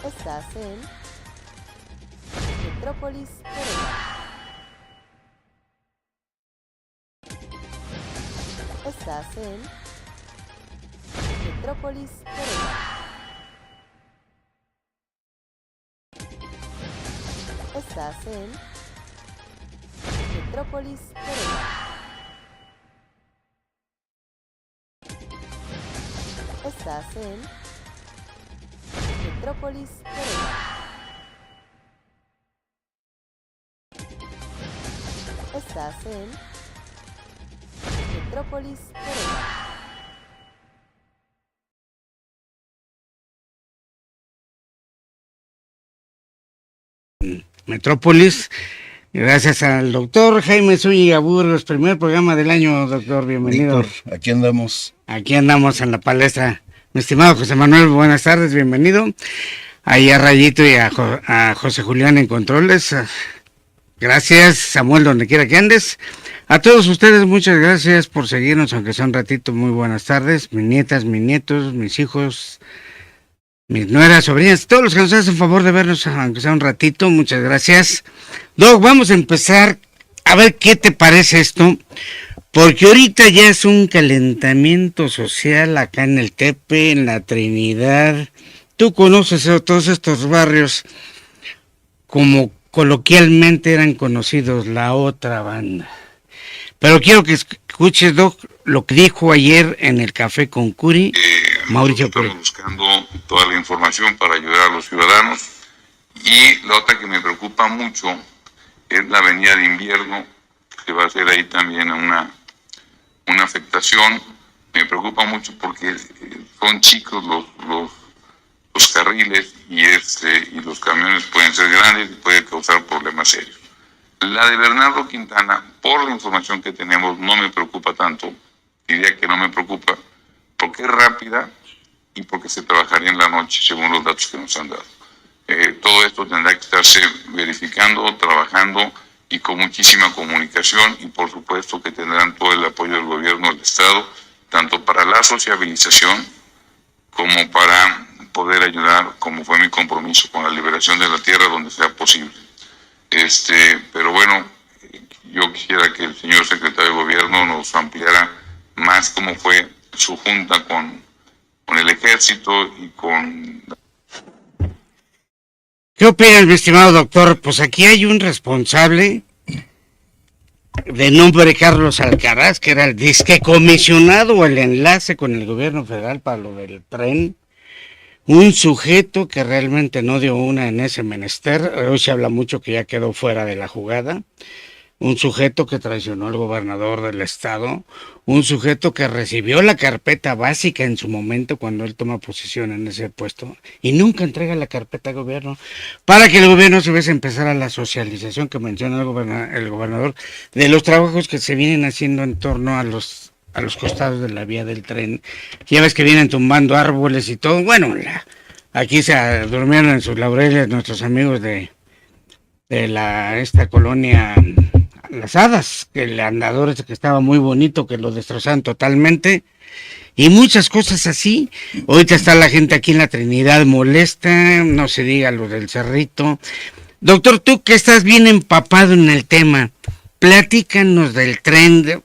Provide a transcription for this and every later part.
Estás en Metrópolis Querétaro. Estás en Metrópolis Querétaro. Estás en Metrópolis Querétaro. Estás en Metrópolis Querétaro. Estás en Metrópolis Querétaro. Metrópolis, gracias al doctor Jaime Zúñiga Burgos, primer programa del año, doctor, bienvenido. Víctor, aquí andamos. Aquí andamos en la palestra. Mi estimado José Manuel, buenas tardes, bienvenido. Ahí a Rayito y a José Julián en controles. Gracias, Samuel, donde quiera que andes. A todos ustedes, muchas gracias por seguirnos, aunque sea un ratito. Muy buenas tardes, mis nietas, mis nietos, mis hijos, mis nueras, sobrinas, todos los que nos hacen favor de vernos, aunque sea un ratito, muchas gracias. Doc, vamos a empezar a ver qué te parece esto, porque ahorita ya es un calentamiento social acá en el Tepe, en la Trinidad. Tú conoces todos estos barrios como coloquialmente eran conocidos, la otra banda. Pero quiero que escuches, Doc, lo que dijo ayer en el Café con Curi. Mauricio Curi. Estamos buscando toda la información para ayudar a los ciudadanos. Y la otra que me preocupa mucho es la avenida de invierno, que va a ser ahí también una afectación. Me preocupa mucho porque son chicos los carriles y los camiones pueden ser grandes y puede causar problemas serios. La de Bernardo Quintana, por la información que tenemos, no me preocupa tanto, diría que no me preocupa, porque es rápida y porque se trabajaría en la noche, según los datos que nos han dado. Todo esto tendrá que estarse verificando, trabajando y con muchísima comunicación, y por supuesto que tendrán todo el apoyo del gobierno del Estado, tanto para la sociabilización como para poder ayudar, como fue mi compromiso, con la liberación de la tierra donde sea posible. Pero bueno, yo quisiera que el señor secretario de Gobierno nos ampliara más cómo fue su junta con el ejército y con... ¿Qué opinas, mi estimado doctor? Pues aquí hay un responsable de nombre Carlos Alcaraz, que era el disque comisionado o el enlace con el gobierno federal para lo del tren. Un sujeto que realmente no dio una en ese menester. Hoy se habla mucho que ya quedó fuera de la jugada. Un sujeto que traicionó al gobernador del estado. Un sujeto que recibió la carpeta básica en su momento cuando él toma posición en ese puesto y nunca entrega la carpeta al gobierno para que el gobierno se hubiese empezar a la socialización que menciona el gobernador de los trabajos que se vienen haciendo en torno a los costados de la vía del tren. Ya ves que vienen tumbando árboles y todo. Bueno, aquí se durmieron en sus laureles nuestros amigos de esta colonia Las Hadas, que el andador ese que estaba muy bonito, que lo destrozaron totalmente, y muchas cosas así. Ahorita está la gente aquí en la Trinidad molesta, no se diga lo del Cerrito. Doctor, tú que estás bien empapado en el tema, platícanos del tren.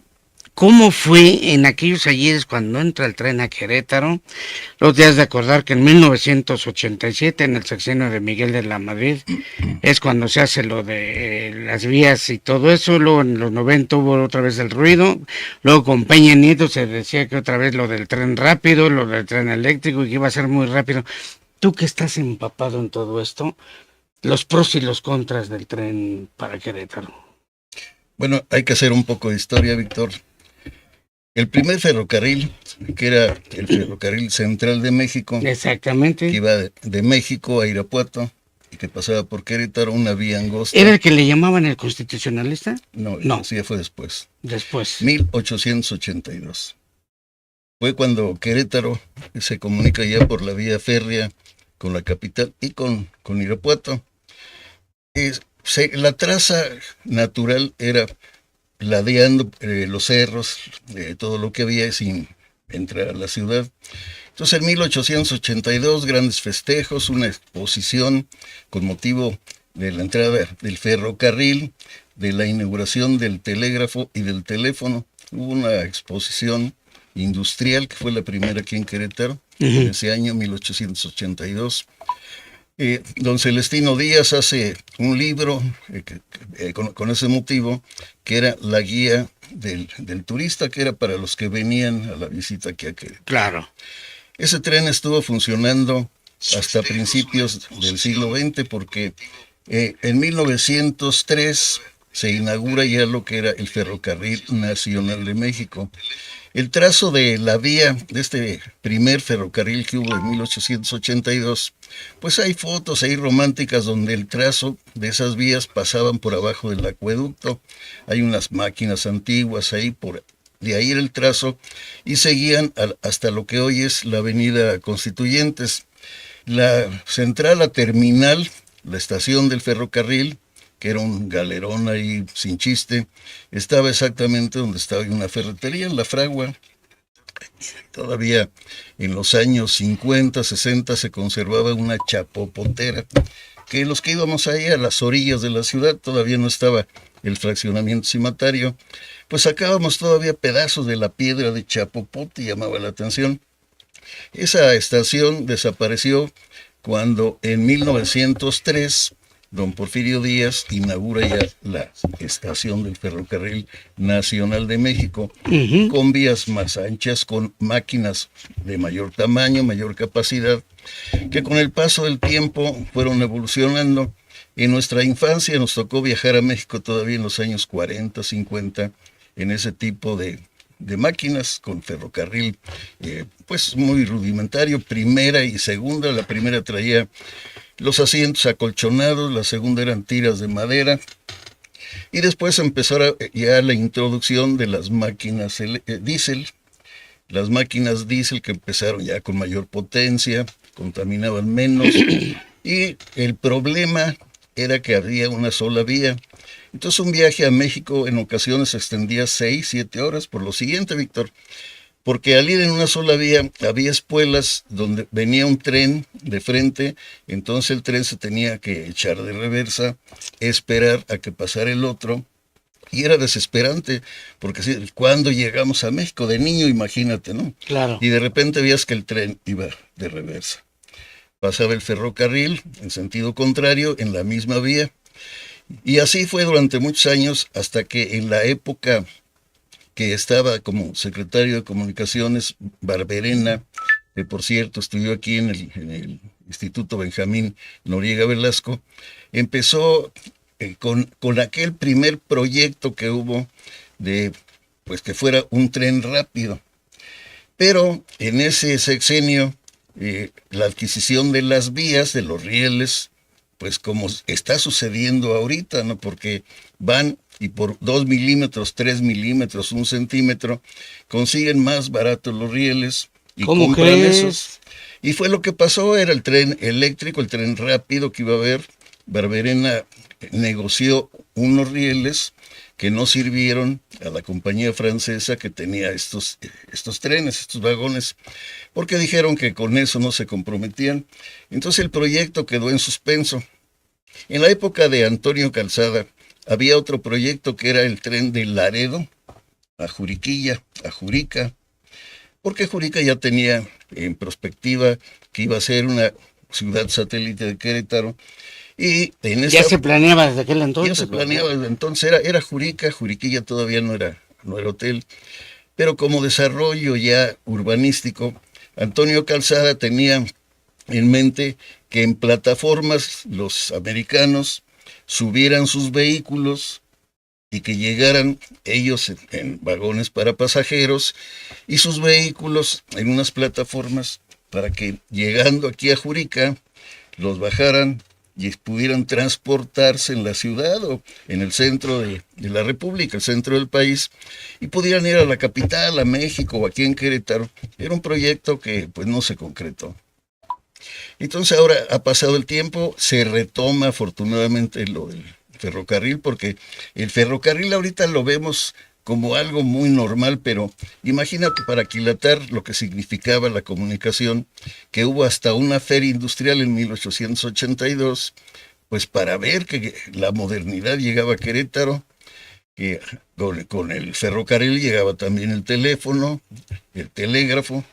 ¿Cómo fue en aquellos ayeres cuando entra el tren a Querétaro? Los días de acordar que en 1987, en el sexenio de Miguel de la Madrid, es cuando se hace lo de las vías y todo eso. Luego en los 90 hubo otra vez el ruido. Luego con Peña Nieto se decía que otra vez lo del tren rápido, lo del tren eléctrico y que iba a ser muy rápido. Tú que estás empapado en todo esto, los pros y los contras del tren para Querétaro. Bueno, hay que hacer un poco de historia, Víctor. El primer ferrocarril, que era el Ferrocarril Central de México, exactamente, que iba de México a Irapuato y que pasaba por Querétaro, una vía angosta. ¿Era el que le llamaban el constitucionalista? No, sí, fue después. Después. 1882. Fue cuando Querétaro se comunica ya por la vía férrea con la capital y con Irapuato. La traza natural era ladeando los cerros, todo lo que había sin entrar a la ciudad. Entonces en 1882 grandes festejos, una exposición con motivo de la entrada del ferrocarril, de la inauguración del telégrafo y del teléfono. Hubo una exposición industrial que fue la primera aquí en Querétaro, en ese año 1882. Don Celestino Díaz hace un libro con ese motivo, que era la guía del turista, que era para los que venían a la visita aquí a Querétaro. Claro. Ese tren estuvo funcionando hasta principios del siglo XX porque en 1903 se inaugura ya lo que era el Ferrocarril Nacional de México. El trazo de la vía de este primer ferrocarril que hubo en 1882, pues hay fotos ahí románticas donde el trazo de esas vías pasaban por abajo del acueducto. Hay unas máquinas antiguas ahí, de ahí era el trazo, y seguían hasta lo que hoy es la avenida Constituyentes. La central, la terminal, la estación del ferrocarril, que era un galerón ahí sin chiste, estaba exactamente donde estaba una ferretería, en La Fragua. Todavía en los años 50, 60 se conservaba una chapopotera, que los que íbamos ahí a las orillas de la ciudad, todavía no estaba el fraccionamiento cimatario, pues sacábamos todavía pedazos de la piedra de chapopote, llamaba la atención. Esa estación desapareció cuando en 1903 don Porfirio Díaz inaugura ya la estación del Ferrocarril Nacional de México, con vías más anchas, con máquinas de mayor tamaño, mayor capacidad, que con el paso del tiempo fueron evolucionando. En nuestra infancia nos tocó viajar a México todavía en los años 40, 50, en ese tipo de máquinas con ferrocarril, pues muy rudimentario, primera y segunda. La primera traía los asientos acolchonados, la segunda eran tiras de madera, y después empezó ya la introducción de las máquinas diésel, las máquinas diésel que empezaron ya con mayor potencia, contaminaban menos, y el problema era que había una sola vía. Entonces un viaje a México en ocasiones se extendía 6, 7 horas, por lo siguiente, Víctor, porque al ir en una sola vía había espuelas donde venía un tren de frente, entonces el tren se tenía que echar de reversa, esperar a que pasara el otro, y era desesperante, porque cuando llegamos a México, de niño, imagínate, ¿no? Claro. Y de repente veías que el tren iba de reversa. Pasaba el ferrocarril en sentido contrario, en la misma vía, y así fue durante muchos años, hasta que en la época que estaba como secretario de Comunicaciones, Barberena, que por cierto estudió aquí en el Instituto Benjamín Noriega Velasco, empezó con aquel primer proyecto que hubo de pues que fuera un tren rápido. Pero en ese sexenio, la adquisición de las vías, de los rieles, pues como está sucediendo ahorita, ¿no? Porque van y por 2 milímetros, 3 milímetros, 1 centímetro, consiguen más baratos los rieles y ¿Cómo compran crees? esos. Y fue lo que pasó, era el tren eléctrico, el tren rápido que iba a haber. Barberena negoció unos rieles que no sirvieron a la compañía francesa que tenía estos trenes, estos vagones, porque dijeron que con eso no se comprometían. Entonces el proyecto quedó en suspenso. En la época de Antonio Calzada había otro proyecto que era el tren de Laredo a Juriquilla, a Jurica, porque Jurica ya tenía en perspectiva que iba a ser una ciudad satélite de Querétaro. Y en Ya se planeaba desde aquel entonces. ya se planeaba desde entonces, era Jurica, Juriquilla todavía no era hotel, pero como desarrollo ya urbanístico, Antonio Calzada tenía en mente que en plataformas los americanos subieran sus vehículos y que llegaran ellos en vagones para pasajeros y sus vehículos en unas plataformas para que llegando aquí a Jurica los bajaran y pudieran transportarse en la ciudad o en el centro de la República, el centro del país, y pudieran ir a la capital, a México o aquí en Querétaro. Era un proyecto que pues no se concretó. Entonces ahora ha pasado el tiempo, se retoma afortunadamente lo del ferrocarril, porque el ferrocarril ahorita lo vemos como algo muy normal, pero imagínate para aquilatar lo que significaba la comunicación, que hubo hasta una feria industrial en 1882, pues para ver que la modernidad llegaba a Querétaro, que con el ferrocarril llegaba también el teléfono, el telégrafo,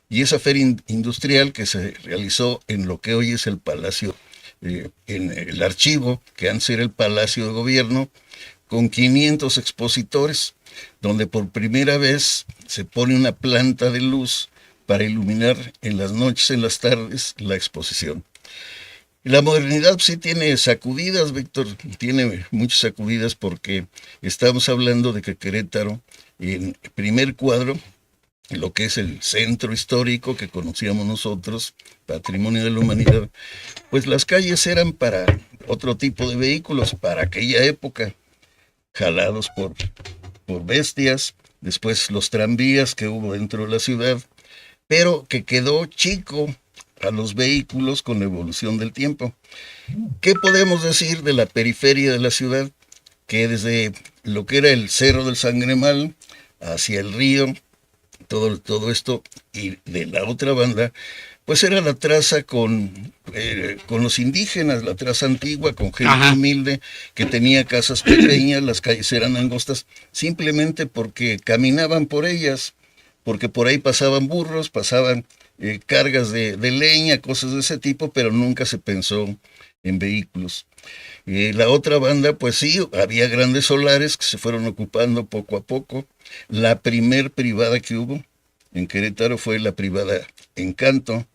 y esa feria industrial que se realizó en lo que hoy es el Palacio, en el archivo, que antes era el Palacio de Gobierno, con 500 expositores, donde por primera vez se pone una planta de luz para iluminar en las noches, en las tardes, la exposición. La modernidad sí tiene sacudidas, Víctor, tiene muchas sacudidas porque estamos hablando de que Querétaro, en primer cuadro, lo que es el centro histórico que conocíamos nosotros, patrimonio de la humanidad, pues las calles eran para otro tipo de vehículos, para aquella época, jalados por bestias, después los tranvías que hubo dentro de la ciudad, pero que quedó chico a los vehículos con la evolución del tiempo. ¿Qué podemos decir de la periferia de la ciudad? Que desde lo que era el Cerro del Sangremal hacia el río, todo esto, y de la otra banda, pues era la traza con los indígenas, la traza antigua, con gente Ajá. humilde, que tenía casas pequeñas, las calles eran angostas, simplemente porque caminaban por ellas, porque por ahí pasaban burros, pasaban cargas de leña, cosas de ese tipo, pero nunca se pensó en vehículos. La otra banda, pues sí, había grandes solares que se fueron ocupando poco a poco. La primer privada que hubo en Querétaro fue la privada Encanto,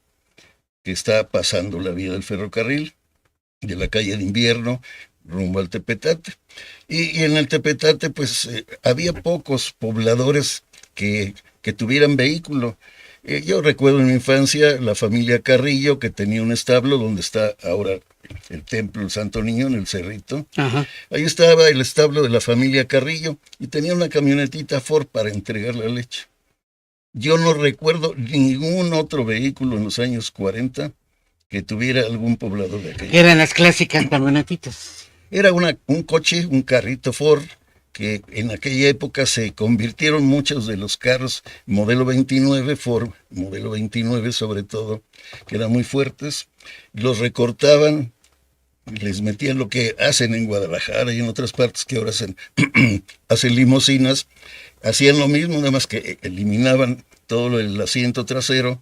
que está pasando la vía del ferrocarril, de la calle de Invierno, rumbo al Tepetate. Y en el Tepetate, pues había pocos pobladores que tuvieran vehículo. Yo recuerdo en mi infancia la familia Carrillo, que tenía un establo donde está ahora el templo del Santo Niño, en el Cerrito. Ajá. Ahí estaba el establo de la familia Carrillo y tenía una camionetita Ford para entregar la leche. Yo no recuerdo ningún otro vehículo en los años 40 que tuviera algún poblador de aquella. Eran las clásicas camionetitas. Era un coche, un carrito Ford, que en aquella época se convirtieron muchos de los carros modelo 29, Ford modelo 29 sobre todo, que eran muy fuertes, los recortaban, les metían lo que hacen en Guadalajara y en otras partes que ahora hacen limusinas, hacían lo mismo, nada más que eliminaban todo el asiento trasero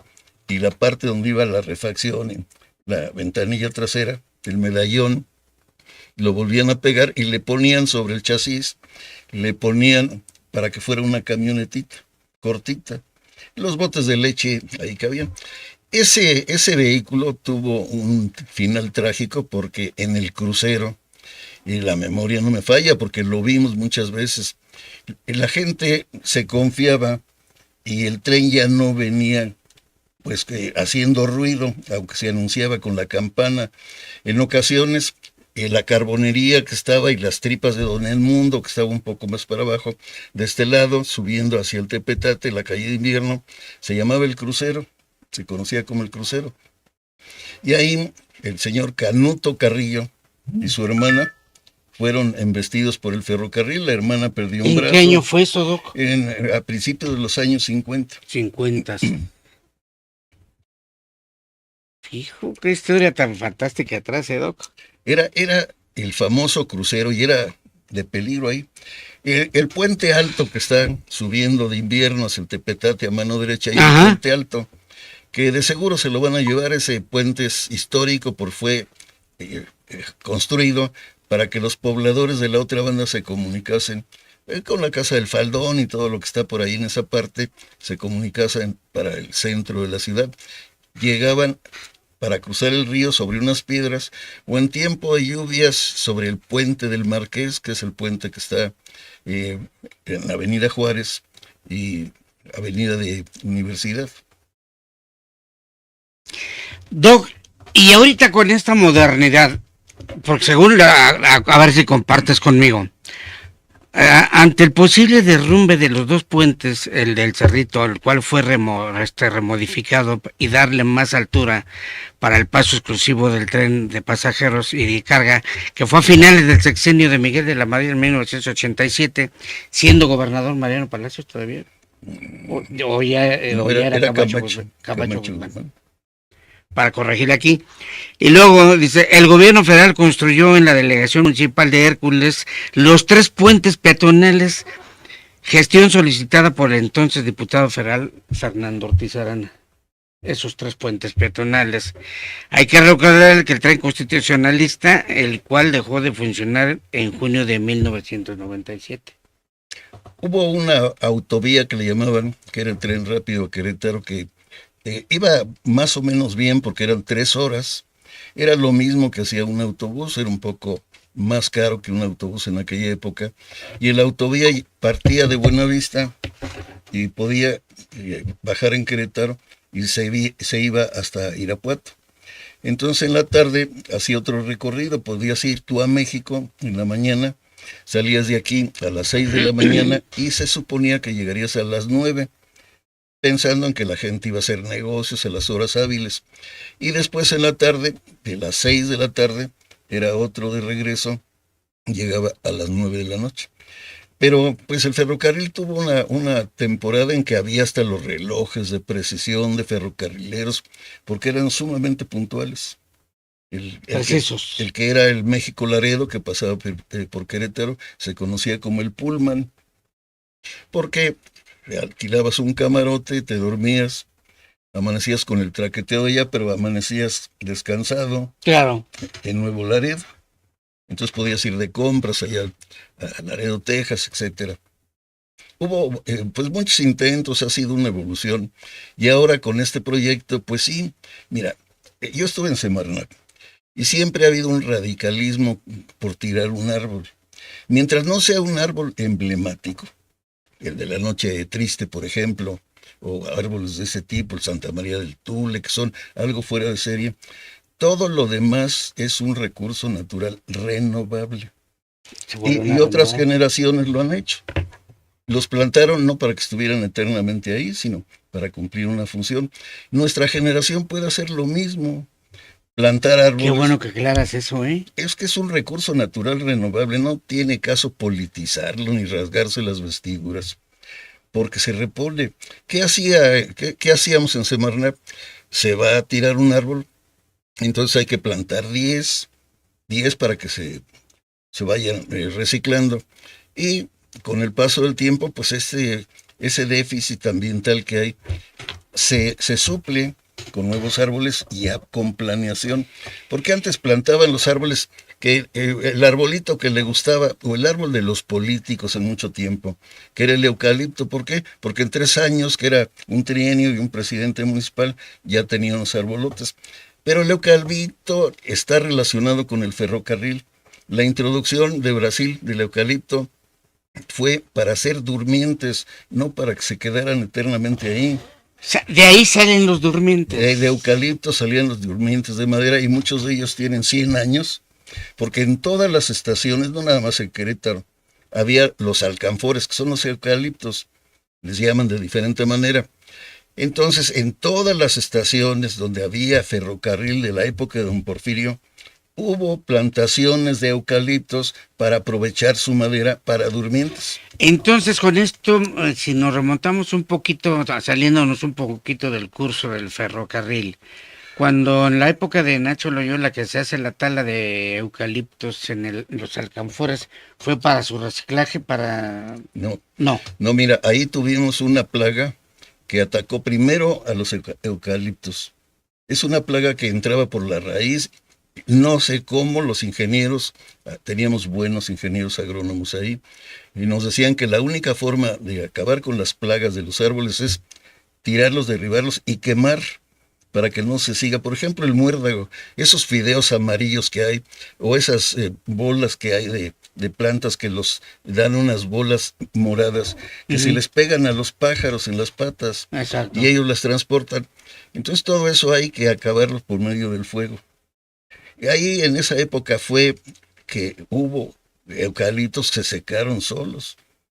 y la parte donde iba la refacción, la ventanilla trasera, el medallón, lo volvían a pegar y le ponían sobre el chasis, le ponían para que fuera una camionetita cortita. Los botes de leche ahí cabían. Ese vehículo tuvo un final trágico porque en el crucero, y la memoria no me falla porque lo vimos muchas veces, la gente se confiaba y el tren ya no venía pues haciendo ruido, aunque se anunciaba con la campana. En ocasiones la carbonería que estaba y las tripas de Don Edmundo, que estaba un poco más para abajo, de este lado, subiendo hacia el Tepetate, la calle de Invierno, se llamaba el crucero, se conocía como el crucero. Y ahí el señor Canuto Carrillo y su hermana fueron embestidos por el ferrocarril, la hermana perdió un ¿En brazo. qué año fue eso, Doc? A principios de los años 50. 50. Hijo, qué historia tan fantástica atrás, Doc. Era el famoso crucero y era de peligro ahí. El puente alto que está subiendo de Invierno hacia el Tepetate a mano derecha, y el puente alto, que de seguro se lo van a llevar, ese puente es histórico, fue construido para que los pobladores de la otra banda se comunicasen con la Casa del Faldón y todo lo que está por ahí en esa parte, se comunicasen para el centro de la ciudad. Llegaban para cruzar el río sobre unas piedras, o en tiempo de lluvias sobre el puente del Marqués, que es el puente que está en la Avenida Juárez y Avenida de Universidad. Doc, y ahorita con esta modernidad, porque según a ver si compartes conmigo, Ante el posible derrumbe de los dos puentes, el del Cerrito, el cual fue remodificado y darle más altura para el paso exclusivo del tren de pasajeros y de carga, que fue a finales del sexenio de Miguel de la Madrid en 1987, siendo gobernador Mariano Palacios todavía. O ya, No, o ya era Camacho Camacho, Camacho Guzmán. Guzmán. Para corregir aquí. Y luego dice, el gobierno federal construyó en la delegación municipal de Hércules los 3 puentes peatonales, gestión solicitada por el entonces diputado federal Fernando Ortiz Arana. Esos 3 puentes peatonales. Hay que recordar que el tren constitucionalista, el cual dejó de funcionar en junio de 1997. Hubo una autovía que le llamaban, que era el tren rápido a Querétaro, que iba más o menos bien porque eran 3 horas. Era lo mismo que hacía un autobús, era un poco más caro que un autobús en aquella época. Y el autovía partía de Buenavista y podía bajar en Querétaro y se iba hasta Irapuato. Entonces en la tarde hacía otro recorrido, podías ir tú a México en la mañana, salías de aquí a las 6 de la mañana y se suponía que llegarías a las 9, pensando en que la gente iba a hacer negocios a las horas hábiles. Y después en la tarde, de las 6 de la tarde, era otro de regreso, llegaba a las 9 de la noche. Pero pues el ferrocarril tuvo una temporada en que había hasta los relojes de precisión de ferrocarrileros, porque eran sumamente puntuales. El que era el México Laredo, que pasaba por Querétaro, se conocía como el Pullman, porque alquilabas un camarote, te dormías, amanecías con el traqueteo allá, pero amanecías descansado. Claro. En Nuevo Laredo. Entonces podías ir de compras allá a Laredo, Texas, etcétera. Hubo pues muchos intentos, ha sido una evolución. Y ahora con este proyecto, pues sí, mira, yo estuve en Semarnat y siempre ha habido un radicalismo por tirar un árbol. Mientras no sea un árbol emblemático, el de la Noche Triste, por ejemplo, o árboles de ese tipo, el Santa María del Tule, que son algo fuera de serie, todo lo demás es un recurso natural renovable. Y otras generaciones lo han hecho. Los plantaron no para que estuvieran eternamente ahí, sino para cumplir una función. Nuestra generación puede hacer lo mismo. Plantar árboles. Qué bueno que aclaras eso, ¿eh? Es que es un recurso natural renovable, no tiene caso politizarlo ni rasgarse las vestiduras, porque se repone. ¿Qué hacíamos en Semarnat? Se va a tirar un árbol, entonces hay que plantar 10 para que se vayan reciclando. Y con el paso del tiempo, pues ese déficit ambiental que hay se suple con nuevos árboles y con planeación. Porque antes plantaban los árboles, que el arbolito que le gustaba, o el árbol de los políticos en mucho tiempo, que era el eucalipto. ¿Por qué? Porque en 3 años, que era un trienio y un presidente municipal, ya tenían los arbolotes. Pero el eucalipto está relacionado con el ferrocarril. La introducción de Brasil del eucalipto fue para hacer durmientes, no para que se quedaran eternamente ahí. De ahí salen los durmientes. De eucalipto salían los durmientes de madera y muchos de ellos tienen 100 años, porque en todas las estaciones, no nada más en Querétaro, había los alcanfores, que son los eucaliptos, les llaman de diferente manera. Entonces, en todas las estaciones donde había ferrocarril de la época de don Porfirio, hubo plantaciones de eucaliptos para aprovechar su madera para durmientes. Entonces, con esto, si nos remontamos un poquito, saliéndonos un poquito del curso del ferrocarril, cuando en la época de Nacho Loyola, que se hace la tala de eucaliptos en los alcanfores, ¿fue para su reciclaje? No, mira, ahí tuvimos una plaga que atacó primero a los eucaliptos. Es una plaga que entraba por la raíz. No sé cómo los ingenieros, teníamos buenos ingenieros agrónomos ahí, y nos decían que la única forma de acabar con las plagas de los árboles es tirarlos, derribarlos y quemar para que no se siga. Por ejemplo, el muérdago, esos fideos amarillos que hay, o esas bolas que hay de plantas que los dan unas bolas moradas, que se les pegan a los pájaros en las patas. Exacto. Y ellos las transportan. Entonces todo eso hay que acabarlos por medio del fuego. Y ahí en esa época fue que hubo eucaliptos se secaron solos.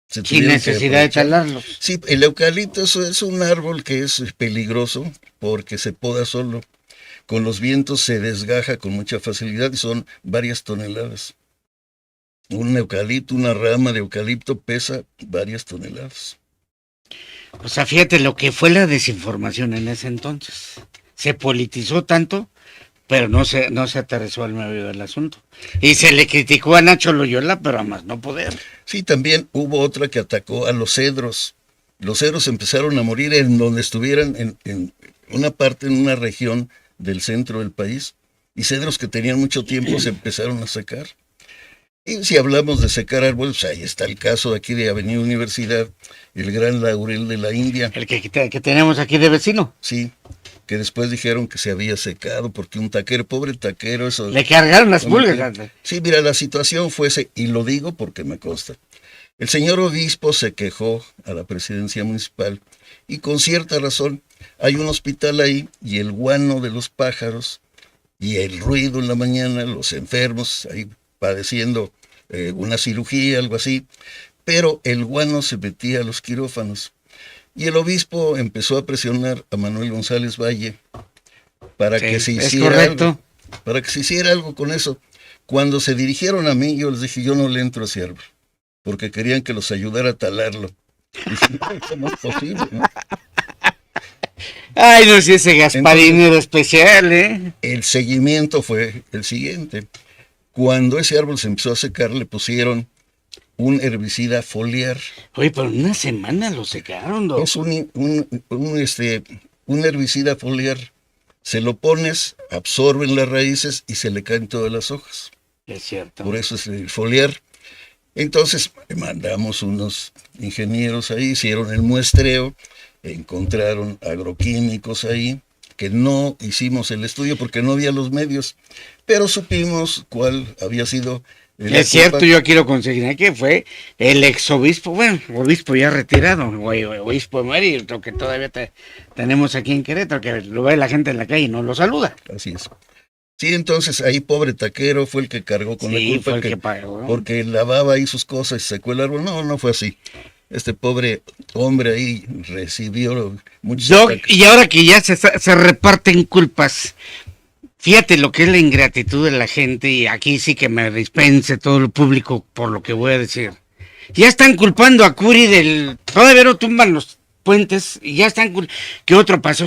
Se Sin tuvieron que necesidad de aprovechar. talarlos. Sí, el eucalipto eso es un árbol que es peligroso porque se poda solo. Con los vientos se desgaja con mucha facilidad y son varias toneladas. Un eucalipto, una rama de eucalipto pesa varias toneladas. O sea, fíjate lo que fue la desinformación en ese entonces. Se politizó tanto, pero no se aterrizó al medio del asunto. Y se le criticó a Nacho Loyola, pero a más no poder. Sí, también hubo otra que atacó a los cedros. Los cedros empezaron a morir en donde estuvieran, en una parte, en una región del centro del país, y cedros que tenían mucho tiempo se empezaron a secar. Y si hablamos de secar árboles, pues ahí está el caso de aquí de Avenida Universidad, el gran laurel de la India, El que tenemos aquí de vecino. sí, que después dijeron que se había secado porque un taquero, pobre taquero, eso... Le cargaron las ¿Cómo pulgas. que? Sí, mira, la situación fue ese, y lo digo porque me consta. El señor obispo se quejó a la presidencia municipal y con cierta razón. Hay un hospital ahí y el guano de los pájaros y el ruido en la mañana, los enfermos ahí padeciendo una cirugía, algo así, pero el guano se metía a los quirófanos. Y el obispo empezó a presionar a Manuel González Valle para Sí, que se es hiciera correcto. algo, para que se hiciera algo con eso. Cuando se dirigieron a mí, yo les dije, yo no le entro a ese árbol, porque querían que los ayudara a talarlo. Dije, no, eso no es posible, ¿no? Ay, no sé, ese Gasparín era especial, ¿eh? El seguimiento fue el siguiente. Cuando ese árbol se empezó a secar, le pusieron un herbicida foliar. Oye, pero en una semana lo secaron, ¿no? Es un herbicida foliar. Se lo pones, absorben las raíces y se le caen todas las hojas. Es cierto. Por eso es el foliar. Entonces mandamos unos ingenieros ahí, hicieron el muestreo, encontraron agroquímicos ahí, que no hicimos el estudio porque no había los medios, pero supimos cuál había sido la Es cierto, culpa. yo aquí lo conseguí, que fue el exobispo, bueno, obispo ya retirado, obispo emérito, que todavía tenemos aquí en Querétaro, que lo ve la gente en la calle y no lo saluda. Así es. Sí, entonces ahí pobre taquero fue el que cargó con la Sí, culpa, fue el que pagó. porque lavaba ahí sus cosas y secó el árbol. No, no fue así. Este pobre hombre ahí recibió muchos Doc, ataques. y ahora que ya se reparten culpas, fíjate lo que es la ingratitud de la gente, y aquí sí que me dispense todo el público por lo que voy a decir. Ya están culpando a Curi del... Todavía no tumban los puentes y ya están... ¿Qué otro pasó?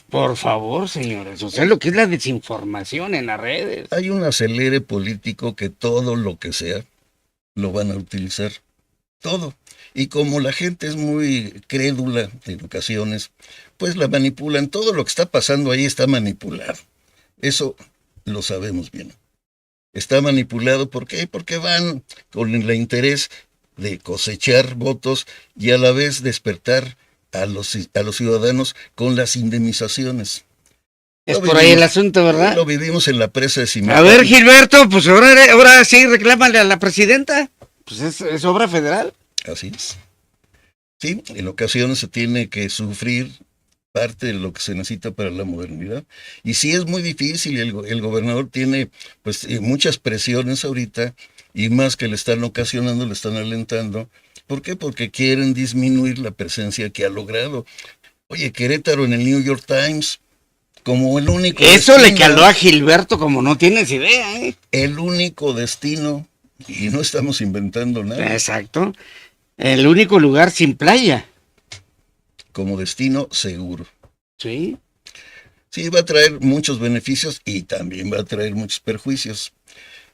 Por favor, señores, o sea, lo que es la desinformación en las redes. Hay un acelere político que todo lo que sea lo van a utilizar. Todo. Y como la gente es muy crédula en ocasiones, pues la manipulan. Todo lo que está pasando ahí está manipulado. Eso lo sabemos bien. Está manipulado, ¿por qué? Porque van con el interés de cosechar votos y a la vez despertar a los ciudadanos con las indemnizaciones. Es Lo por ahí el asunto, ¿verdad? Lo vivimos en la presa de A Simacán. ver, Gilberto, pues ahora sí reclámale a la presidenta. Pues es obra federal. Así es. Sí, en ocasiones se tiene que sufrir parte de lo que se necesita para la modernidad. Y sí es muy difícil, el gobernador tiene pues muchas presiones ahorita, y más que le están ocasionando, le están alentando. ¿Por qué? Porque quieren disminuir la presencia que ha logrado. Oye, Querétaro en el New York Times, como el único Eso le destino, caló a Gilberto como no tienes idea, ¿eh? el único destino, y no estamos inventando nada, Exacto. El único lugar sin playa. como destino seguro. Sí. Sí, va a traer muchos beneficios y también va a traer muchos perjuicios.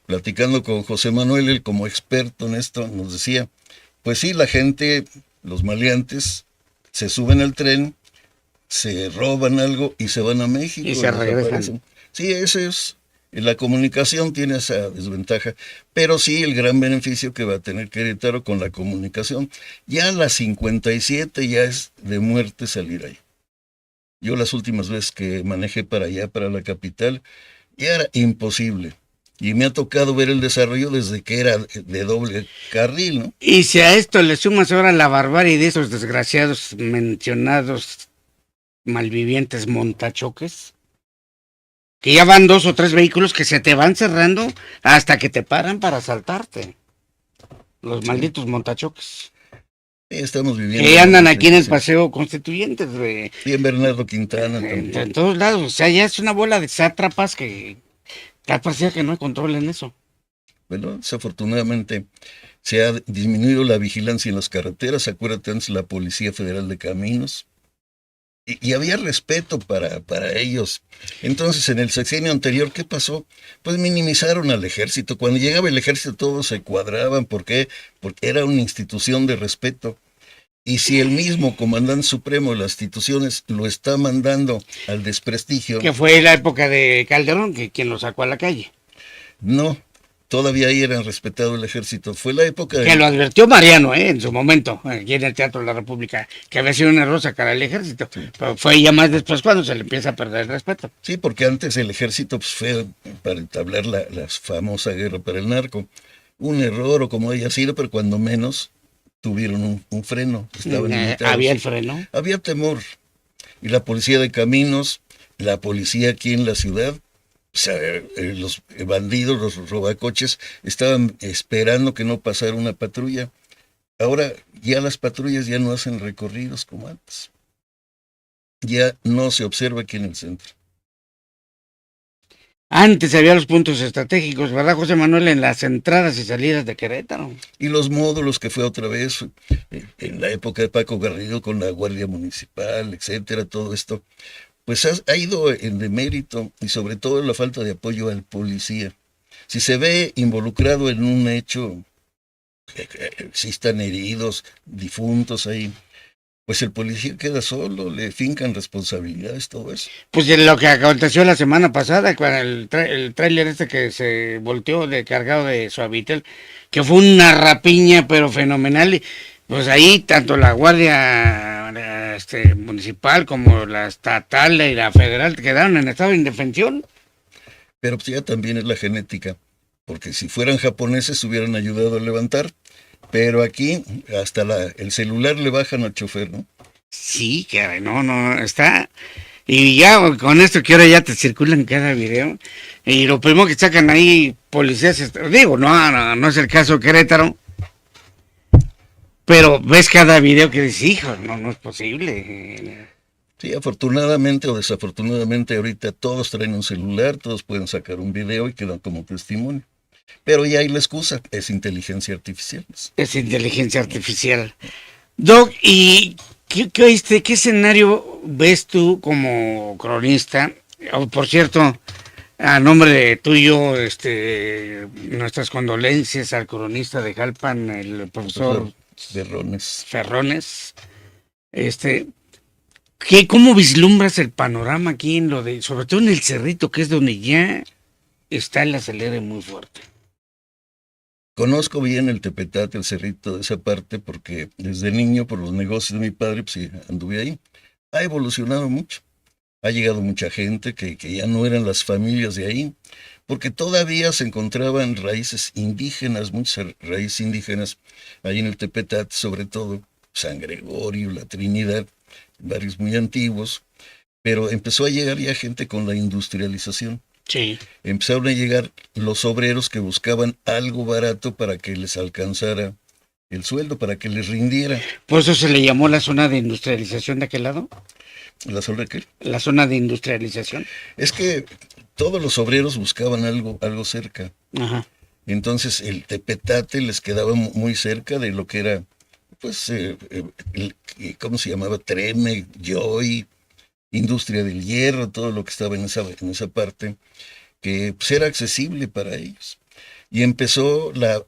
Platicando con José Manuel, él como experto en esto, nos decía, pues sí, la gente, los maleantes, se suben al tren, se roban algo y se van a México. Y se regresan. Desaparecen. Sí, ese es, la comunicación tiene esa desventaja, pero sí el gran beneficio que va a tener Querétaro con la comunicación. Ya a las 57 ya es de muerte salir ahí. Yo las últimas veces que manejé para allá, para la capital, ya era imposible. Y me ha tocado ver el desarrollo desde que era de doble carril, ¿no? Y si a esto le sumas ahora la barbarie de esos desgraciados mencionados malvivientes montachoques, que ya van 2 o 3 vehículos que se te van cerrando hasta que te paran para asaltarte. los malditos montachoques. Estamos viviendo. Que andan una aquí en el crisis. Paseo Constituyentes, güey. Sí, en Bernardo Quintana En también. todos lados, o sea, ya es una bola de sátrapas que tal parecía que no hay control en eso. Bueno, desafortunadamente se ha disminuido la vigilancia en las carreteras. Acuérdate antes la Policía Federal de Caminos. Y había respeto para ellos. Entonces, en el sexenio anterior, ¿qué pasó? Pues minimizaron al ejército. Cuando llegaba el ejército todos se cuadraban. ¿Por qué? Porque era una institución de respeto. Y si el mismo comandante supremo de las instituciones lo está mandando al desprestigio, Que fue la época de Calderón, que quien lo sacó a la calle. no, todavía ahí eran respetado el ejército. Fue la época Que de... lo advirtió Mariano, en su momento, aquí en el Teatro de la República, que había sido un error sacar al ejército. Pero fue ya más después cuando se le empieza a perder el respeto. Sí, porque antes el ejército pues, fue para entablar la famosa guerra para el narco. Un error o como haya sido, pero cuando menos tuvieron un freno. Estaban limitados. Había el freno. Había temor. Y la policía de caminos, la policía aquí en la ciudad, o sea, los bandidos, los robacoches, estaban esperando que no pasara una patrulla. Ahora ya las patrullas ya no hacen recorridos como antes. Ya no se observa aquí en el centro. Antes había los puntos estratégicos, ¿verdad, José Manuel? En las entradas y salidas de Querétaro. Y los módulos que fue otra vez en la época de Paco Garrido con la Guardia Municipal, etcétera, todo esto, pues ha ido en demérito y sobre todo la falta de apoyo al policía. Si se ve involucrado en un hecho, que existan heridos, difuntos ahí, pues el policía queda solo, le fincan responsabilidades, todo eso. Pues de lo que aconteció la semana pasada con el tráiler este que se volteó de cargado de Suavitel, que fue una rapiña pero fenomenal. Y pues ahí tanto la Guardia Municipal como la estatal y la federal quedaron en estado de indefensión. Pero pues ya también es la genética, porque si fueran japoneses hubieran ayudado a levantar, pero aquí hasta el celular le bajan al chofer, ¿no? Sí, caray, no, está. Y ya con esto que ahora ya te circulan cada video. Y lo primero que sacan ahí policías, digo, no es el caso de Querétaro. Pero ves cada video que dices, hijo, no es posible. Sí, afortunadamente o desafortunadamente ahorita todos traen un celular, todos pueden sacar un video y quedan como testimonio. Pero ya hay la excusa, es inteligencia artificial. Es inteligencia artificial. Doc, ¿y qué oíste? ¿Qué escenario ves tú como cronista? Oh, por cierto, a nombre de tuyo, nuestras condolencias al cronista de Jalpan, el profesor Berrones. Ferrones. ¿Cómo vislumbras el panorama aquí en sobre todo en el Cerrito, que es donde ya está el acelere muy fuerte? Conozco bien el Tepetate, el Cerrito de esa parte, porque desde niño, por los negocios de mi padre, pues sí, anduve ahí. Ha evolucionado mucho. Ha llegado mucha gente que ya no eran las familias de ahí, porque todavía se encontraban raíces indígenas, muchas raíces indígenas, ahí en el Tepetate, sobre todo San Gregorio, la Trinidad, barrios muy antiguos, pero empezó a llegar ya gente con la industrialización. Sí. Empezaron a llegar los obreros que buscaban algo barato para que les alcanzara el sueldo, para que les rindiera. ¿Por eso se le llamó la zona de industrialización de aquel lado? ¿La zona qué? La zona de industrialización. Es que todos los obreros buscaban algo cerca. Ajá. Entonces el Tepetate les quedaba muy cerca de lo que era, pues, ¿cómo se llamaba? Treme, Joy, industria del hierro, todo lo que estaba en esa parte, que pues, era accesible para ellos. Y empezó la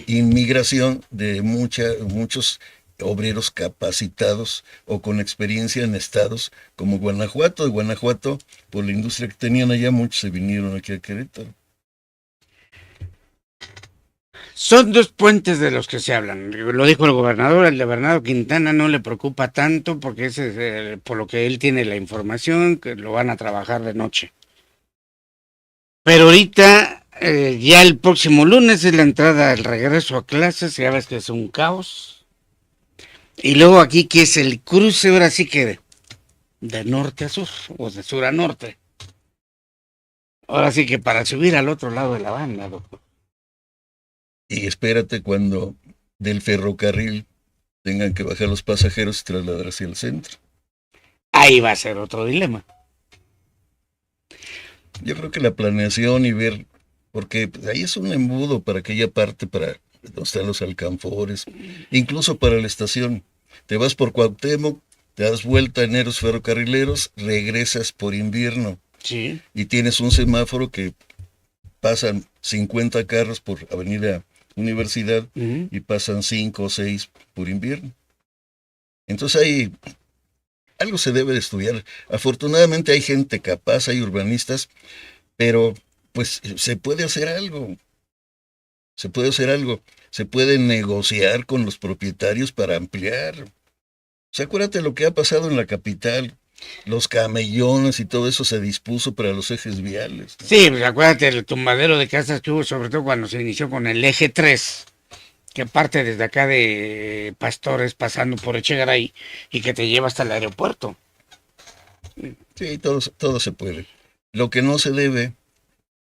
inmigración de muchos obreros capacitados o con experiencia en estados como Guanajuato. De Guanajuato, por la industria que tenían allá, muchos se vinieron aquí a Querétaro. Son dos puentes de los que se hablan. Lo dijo el gobernador, el de Bernardo Quintana no le preocupa tanto porque ese es por lo que él tiene la información, que lo van a trabajar de noche. Pero ahorita, ya el próximo lunes es la entrada, el regreso a clases, ya ves que es un caos. Y luego aquí que es el cruce, ahora sí que de norte a sur, o de sur a norte. Ahora sí que para subir al otro lado de la banda, doctor. Y espérate cuando del ferrocarril tengan que bajar los pasajeros y trasladar hacia el centro. Ahí va a ser otro dilema. Yo creo que la planeación y ver, porque pues, ahí es un embudo para aquella parte, para donde están los alcanfores, incluso para la estación. Te vas por Cuauhtémoc, te das vuelta en Eros Ferrocarrileros, regresas por Invierno Sí. y tienes un semáforo que pasan 50 carros por Avenida Universidad Ujú. y pasan 5 o 6 por Invierno. Entonces ahí algo se debe de estudiar. Afortunadamente hay gente capaz, hay urbanistas, pero pues se puede hacer algo, se puede hacer algo, se puede negociar con los propietarios para ampliar. O sea, acuérdate lo que ha pasado en la capital, los camellones y todo eso se dispuso para los ejes viales, ¿no? Sí, pues acuérdate el tumbadero de casas que hubo, sobre todo cuando se inició con el eje 3, que parte desde acá de Pastores, pasando por Echegaray, y que te lleva hasta el aeropuerto. Sí, todo se puede. Lo que no se debe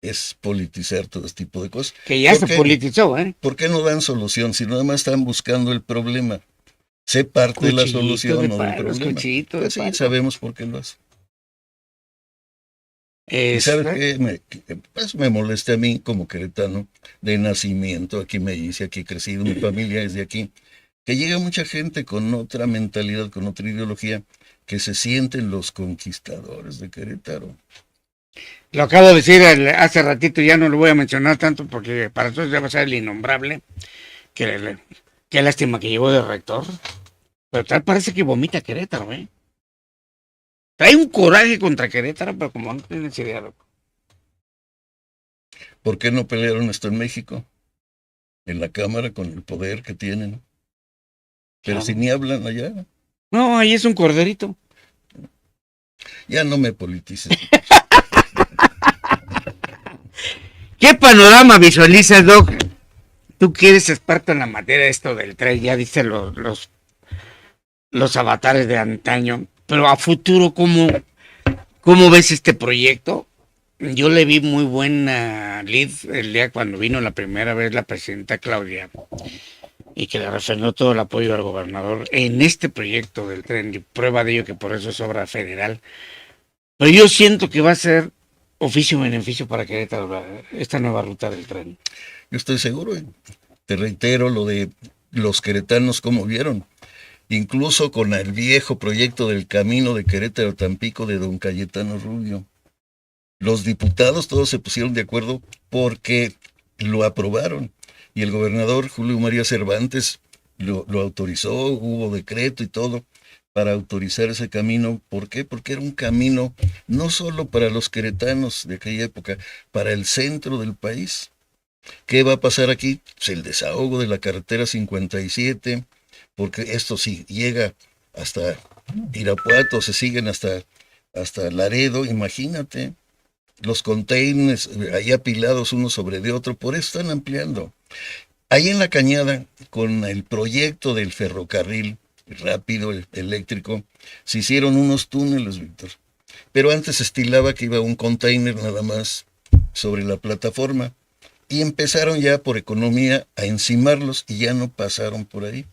es politizar todo este tipo de cosas. Que ya ¿Por se qué? politizó, ¿eh? ¿Por qué no dan solución si nada más están buscando el problema? Sé parte de la Cuchillito solución, de no del palos, problema. cuchillito de Pues sí, palos. sabemos por qué lo hacen. ¿Y sabes qué? Pues me molesta a mí como queretano de nacimiento, aquí me hice, aquí he crecido, mi familia es de aquí, que llega mucha gente con otra mentalidad, con otra ideología, que se sienten los conquistadores de Querétaro. Lo acabo de decir hace ratito, ya no lo voy a mencionar tanto porque para todos ya va a ser el innombrable. Qué lástima que llegó de rector. Pero tal parece que vomita Querétaro, ¿eh? Trae un coraje contra Querétaro, pero como no tienes idea, loco. ¿Por qué no pelearon esto en México? En la Cámara con el poder que tienen. Pero Claro. si ni hablan allá, No, ahí es un corderito. ya no me politices. ¿Qué panorama visualizas, Doc? Tú que eres experto en la materia de esto del tren, ya dice los avatares de antaño, pero a futuro, ¿cómo ves este proyecto? Yo le vi muy buena lead el día cuando vino la primera vez la presidenta Claudia y que le refrendó todo el apoyo al gobernador en este proyecto del tren, y prueba de ello que por eso es obra federal. Pero yo siento que va a ser oficio-beneficio para Querétaro esta nueva ruta del tren. Yo estoy seguro, te reitero lo de los queretanos, ¿cómo vieron? Incluso con el viejo proyecto del camino de Querétaro-Tampico de don Cayetano Rubio. Los diputados todos se pusieron de acuerdo porque lo aprobaron. Y el gobernador Julio María Cervantes lo autorizó, hubo decreto y todo para autorizar ese camino. ¿Por qué? Porque era un camino no solo para los queretanos de aquella época, para el centro del país. ¿Qué va a pasar aquí? Pues el desahogo de la carretera 57, porque esto sí llega hasta Irapuato, se siguen hasta Laredo, imagínate. Los containers ahí apilados uno sobre de otro, por eso están ampliando. Ahí en la Cañada, con el proyecto del ferrocarril rápido, eléctrico, se hicieron unos túneles, Víctor. Pero antes se estilaba que iba un container nada más sobre la plataforma. Y empezaron ya por economía a encimarlos y ya no pasaron por ahí.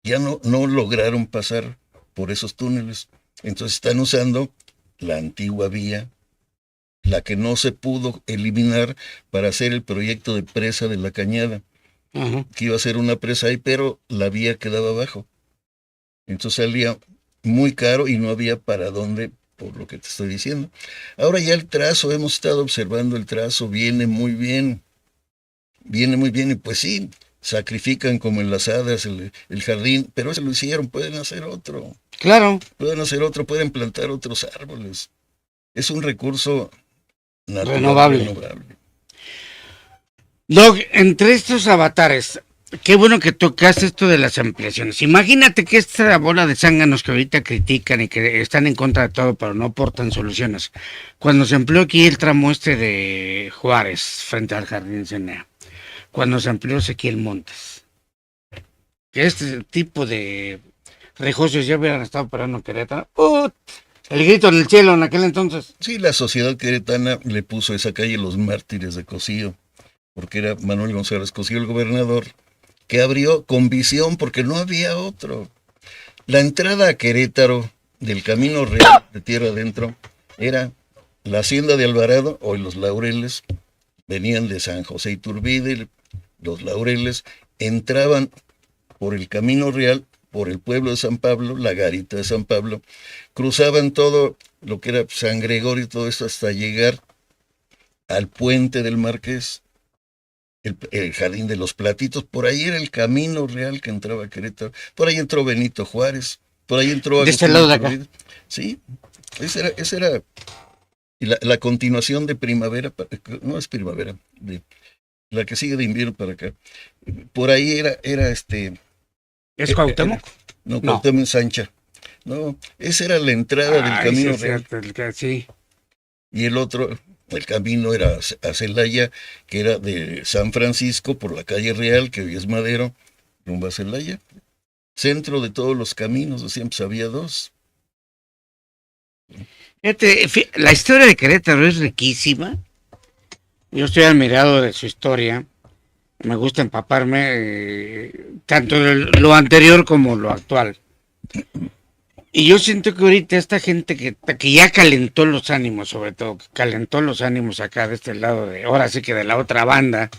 Ya no lograron pasar por esos túneles. Entonces están usando la antigua vía, la que no se pudo eliminar para hacer el proyecto de presa de la Cañada, Ajá. que iba a ser una presa ahí, pero la vía quedaba abajo. Entonces salía muy caro y no había para dónde, por lo que te estoy diciendo. Ahora ya el trazo, hemos estado observando el trazo, viene muy bien, y pues sí, sacrifican como en las hadas el jardín, pero eso lo hicieron, pueden hacer otro, Claro. pueden plantar otros árboles. Es un recurso natural, Renovable. Doc, entre estos avatares, qué bueno que tocaste esto de las ampliaciones. Imagínate que esta bola de zánganos que ahorita critican y que están en contra de todo, pero no aportan soluciones. Cuando se amplió aquí el tramo este de Juárez, frente al Jardín Cenea, cuando se amplió Ezequiel Montes, que este tipo de rejocios ya hubieran estado operando en Querétaro. El grito en el cielo en aquel entonces. Sí, la sociedad queretana le puso a esa calle Los Mártires de Cosío, porque era Manuel González Cosío el gobernador, que abrió con visión porque no había otro. La entrada a Querétaro del Camino Real de tierra adentro era la hacienda de Alvarado, hoy Los Laureles, venían de San José Iturbide, Los Laureles, entraban por el Camino Real, por el pueblo de San Pablo, la garita de San Pablo, cruzaban todo lo que era San Gregorio y todo eso hasta llegar al puente del Marqués, el Jardín de los Platitos, por ahí era el Camino Real que entraba a Querétaro, por ahí entró Benito Juárez, por ahí entró De este Agustín lado de acá. Iturbide. Sí, esa era y la continuación de primavera, no es primavera, la que sigue de invierno para acá. Por ahí era ¿Es Cuauhtémoc? no, No. Cuauhtémoc Sancha. No, esa era la entrada del Ay, Camino sí, es Real. cierto, sí. Y el otro, el camino era a Celaya, que era de San Francisco por la calle Real, que hoy es Madero, rumbo a Celaya. Centro de todos los caminos, siempre había dos. Fíjate, la historia de Querétaro es riquísima. Yo estoy admirado de su historia. Me gusta empaparme tanto de lo anterior como lo actual. Y yo siento que ahorita esta gente que ya calentó los ánimos, sobre todo, que calentó los ánimos acá de este lado, ahora sí que de la otra banda,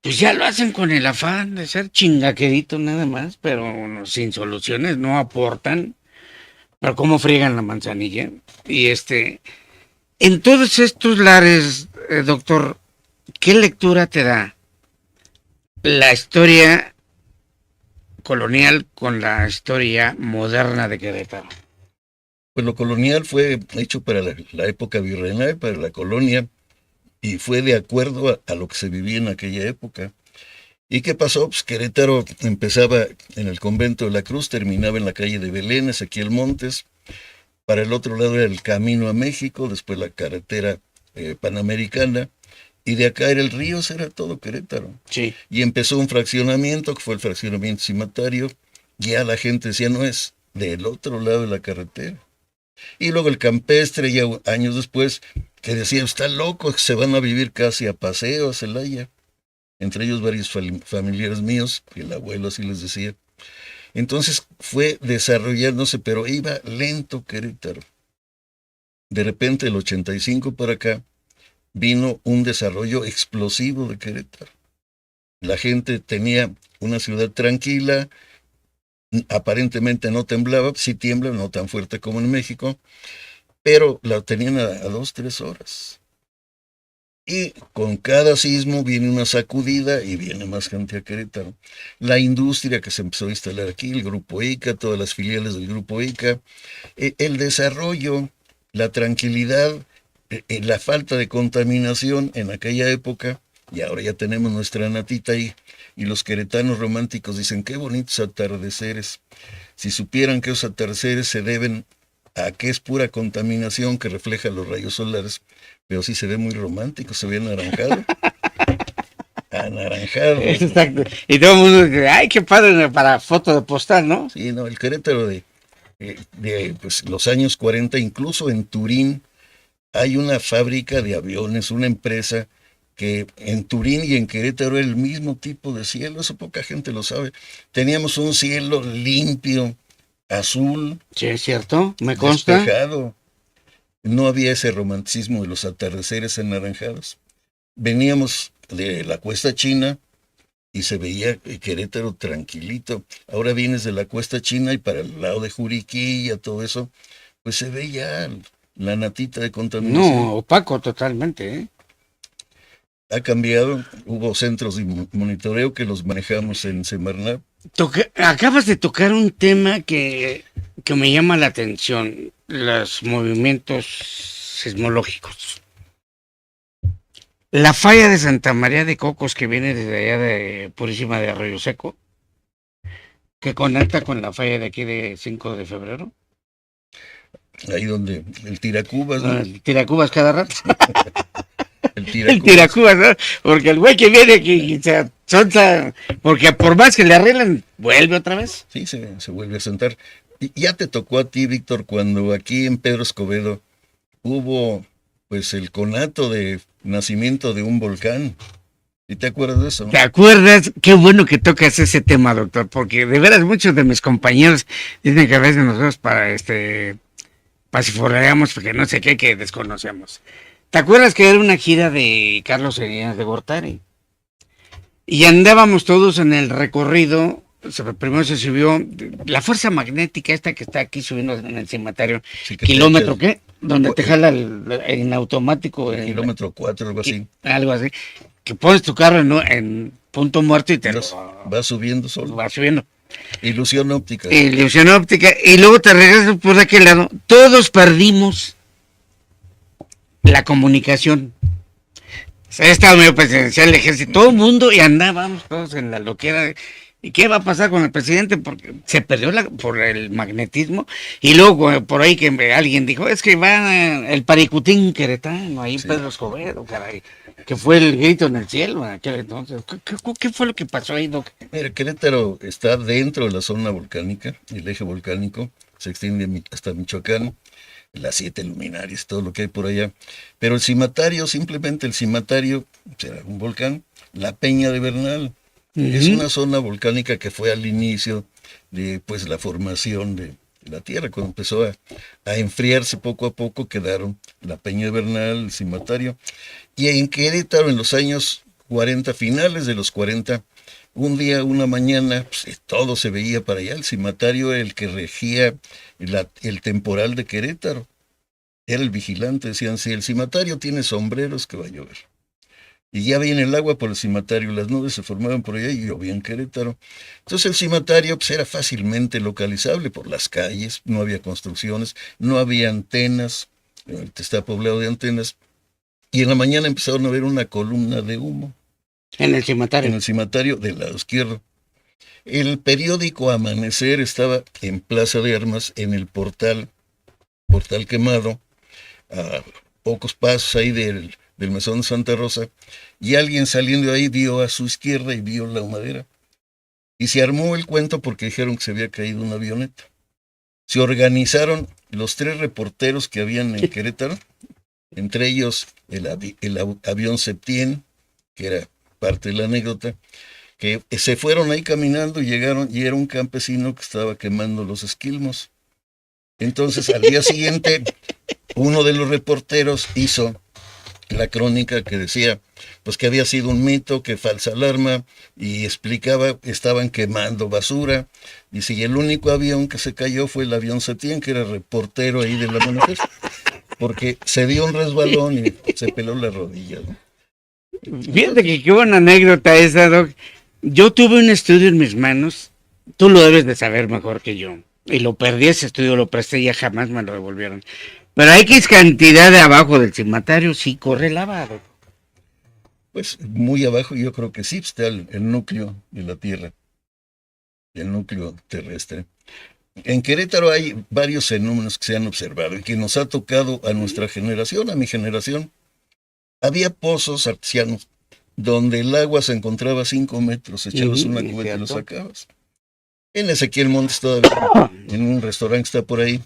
pues ya lo hacen con el afán de ser chingaquerito nada más, pero sin soluciones, no aportan. Pero cómo friegan la manzanilla. Y en todos estos lares, doctor, ¿qué lectura te da la historia colonial con la historia moderna de Querétaro? Pues lo colonial fue hecho para la época virreinal, para la colonia, y fue de acuerdo a lo que se vivía en aquella época. ¿Y qué pasó? Pues Querétaro empezaba en el convento de la Cruz, terminaba en la calle de Belén, Ezequiel Montes. Para el otro lado era el camino a México, después la carretera panamericana, y de acá era el río, era todo Querétaro. Sí. Y empezó un fraccionamiento, que fue el fraccionamiento cimatario, ya la gente decía, no, es del otro lado de la carretera. Y luego el campestre, ya años después, que decía, está loco, se van a vivir casi a paseo a Celaya. Entre ellos varios familiares míos, que el abuelo así les decía. Entonces fue desarrollándose, pero iba lento Querétaro. De repente, el 85 para acá, vino un desarrollo explosivo de Querétaro. La gente tenía una ciudad tranquila, aparentemente no temblaba, sí tiembla, no tan fuerte como en México, pero la tenían a 2, 3 horas. Y con cada sismo viene una sacudida y viene más gente a Querétaro. La industria que se empezó a instalar aquí, el Grupo ICA, todas las filiales del Grupo ICA, el desarrollo, la tranquilidad, la falta de contaminación en aquella época, y ahora ya tenemos nuestra natita ahí, y los queretanos románticos dicen, qué bonitos atardeceres. Si supieran que esos atardeceres se deben a que es pura contaminación que refleja los rayos solares, pero sí se ve muy romántico, se ve anaranjado. Anaranjado. Exacto. Y todo el mundo dice, ay, qué padre para foto de postal, ¿no? Sí, no, el Querétaro de pues, los años 40, incluso en Turín, hay una fábrica de aviones, una empresa que en Turín y en Querétaro era el mismo tipo de cielo, eso poca gente lo sabe. Teníamos un cielo limpio, azul, Sí, es cierto, me consta. despejado. No había ese romanticismo de los atardeceres anaranjados. Veníamos de la Cuesta China y se veía Querétaro tranquilito. Ahora vienes de la Cuesta China y para el lado de Juriquilla, todo eso, pues se ve ya la natita de contaminación. No, opaco totalmente, ¿eh? Ha cambiado, hubo centros de monitoreo que los manejamos en Semarnat. Acabas de tocar un tema que me llama la atención, los movimientos sismológicos. La falla de Santa María de Cocos, que viene desde allá de Purísima de Arroyo Seco, que conecta con la falla de aquí de 5 de febrero. Ahí donde el Tiracubas, ¿no? El Tiracubas cada rato. El El Tiracubas, ¿no? Porque el güey que viene aquí, porque por más que le arreglen, vuelve otra vez. Sí, se vuelve a sentar. Y ya te tocó a ti, Víctor, cuando aquí en Pedro Escobedo hubo pues el conato de nacimiento de un volcán. ¿Y te acuerdas de eso? ¿Te acuerdas? Qué bueno que tocas ese tema, doctor, porque de veras muchos de mis compañeros dicen que a veces nosotros pasiforeamos porque no sé qué que desconocemos. ¿Te acuerdas que era una gira de Carlos Salinas de Gortari? Y andábamos todos en el recorrido. Primero se subió la fuerza magnética esta que está aquí subiendo en el cimatario. Sí, que ¿Kilómetro te- qué? Donde te jala en automático. kilómetro 4, algo así. Algo así. Que pones tu carro en punto muerto y te lo Va subiendo solo. va subiendo. Ilusión óptica. Ilusión óptica. Y luego te regresas por aquel lado. Todos perdimos la comunicación. Estaba medio presidencial el ejército, todo el mundo y andábamos todos en la loquera. ¿Y qué va a pasar con el presidente? Porque se perdió por el magnetismo. Y luego por ahí que alguien dijo, es que va el Paricutín queretano, ahí Sí. Pedro Escobedo, caray, que fue el grito en el cielo en aquel entonces. ¿Qué fue lo que pasó ahí, Doc? Mira, Querétaro está dentro de la zona volcánica, el eje volcánico, se extiende hasta Michoacán, las 7 luminarias, todo lo que hay por allá. Pero el cimatario, simplemente el cimatario, será un volcán, la Peña de Bernal. Es una zona volcánica que fue al inicio de pues la formación de la Tierra, cuando empezó a enfriarse poco a poco, quedaron la Peña de Bernal, el cimatario. Y en Querétaro, en los años 40, finales de los 40, un día, una mañana, pues, todo se veía para allá. El cimatario era el que regía el temporal de Querétaro. Era el vigilante, decían, si el cimatario tiene sombreros, que va a llover. Y ya viene el agua por el cimatario, las nubes se formaban por allá y llovía en Querétaro. Entonces el cimatario pues, era fácilmente localizable por las calles, no había construcciones, no había antenas, está poblado de antenas. Y en la mañana empezaron a ver una columna de humo En el cimatario. en el cimatario del lado izquierdo. El periódico Amanecer estaba en Plaza de Armas, en el portal quemado, a pocos pasos ahí del mesón de Santa Rosa, y alguien saliendo de ahí vio a su izquierda y vio la humadera. Y se armó el cuento porque dijeron que se había caído una avioneta. Se organizaron los 3 reporteros que habían en Querétaro, entre ellos el avión Septién, que era parte de la anécdota, que se fueron ahí caminando y llegaron, y era un campesino que estaba quemando los esquilmos. Entonces, al día siguiente, uno de los reporteros hizo la crónica que decía, pues que había sido un mito, que falsa alarma, y explicaba, estaban quemando basura, y si el único avión que se cayó fue el avión Septién, que era reportero ahí de la Amanecer, porque se dio un resbalón y se peló la rodilla, ¿no? Fíjate que qué buena anécdota esa, Doc. Yo tuve un estudio en mis manos, tú lo debes de saber mejor que yo, y lo perdí ese estudio, lo presté y ya jamás me lo devolvieron. Pero hay X cantidad de abajo del cimatario, sí corre lava, Doc. Pues muy abajo yo creo que sí está el núcleo de la Tierra, el núcleo terrestre. En Querétaro hay varios fenómenos que se han observado y que nos ha tocado a nuestra generación, a mi generación. Había pozos artesianos donde el agua se encontraba a 5 metros, echabas una cubeta y lo sacabas. En Ezequiel Montes todavía, en un restaurante que está por ahí,